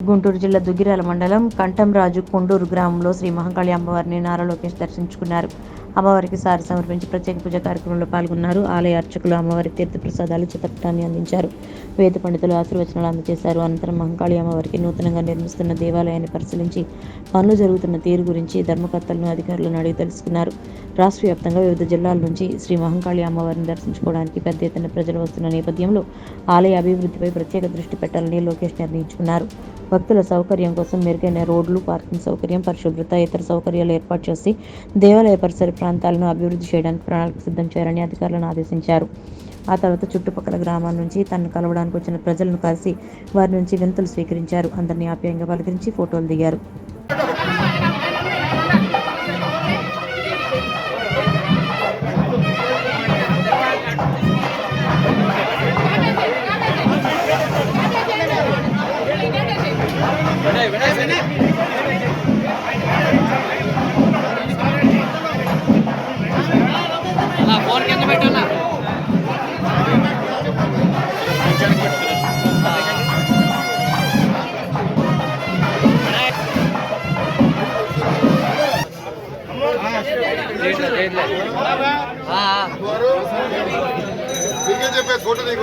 గుంటూరు జిల్లా దుగ్గిరాల మండలం కంఠంరాజు కొండూరు గ్రామంలో శ్రీ మహంకాళి అమ్మవారిని నారా లోకేష్ దర్శించుకున్నారు. అమ్మవారికి సారి సమర్పించి ప్రత్యేక పూజ కార్యక్రమంలో పాల్గొన్నారు. ఆలయ అర్చకులు అమ్మవారికి తీర్థప్రసాదాలు, చిత్రపటాన్ని అందించారు. వేద పండితులు ఆశీర్వచనాలు అందజేశారు. అనంతరం మహంకాళి అమ్మవారికి నూతనంగా నిర్మిస్తున్న దేవాలయాన్ని పరిశీలించి పనులు జరుగుతున్న తీరు గురించి ధర్మకర్తలను, అధికారులను అడిగి తెలుసుకున్నారు. రాష్ట్ర వ్యాప్తంగా వివిధ జిల్లాల నుంచి శ్రీ మహంకాళి అమ్మవారిని దర్శించుకోవడానికి పెద్ద ఎత్తున ప్రజలు వస్తున్న నేపథ్యంలో ఆలయ అభివృద్ధిపై ప్రత్యేక దృష్టి పెట్టాలని లోకేష్ నిర్ణయించుకున్నారు. భక్తుల సౌకర్యం కోసం మెరుగైన రోడ్లు, పార్కింగ్ సౌకర్యం, పరిశుభ్రత, ఇతర సౌకర్యాలు ఏర్పాటు చేసి దేవాలయ పరిసర ప్రాంతాలను అభివృద్ధి చేయడానికి ప్రణాళిక సిద్ధం చేయాలని అధికారులను ఆదేశించారు. ఆ తర్వాత చుట్టుపక్కల గ్రామాల నుంచి తనను కలవడానికి వచ్చిన ప్రజలను కలిసి వారి నుంచి వినతులు స్వీకరించారు. అందరినీ ఆప్యాయంగా పలకరించి ఫోటోలు దిగారు. फोन के अंदर बैठो ना फोटो नहीं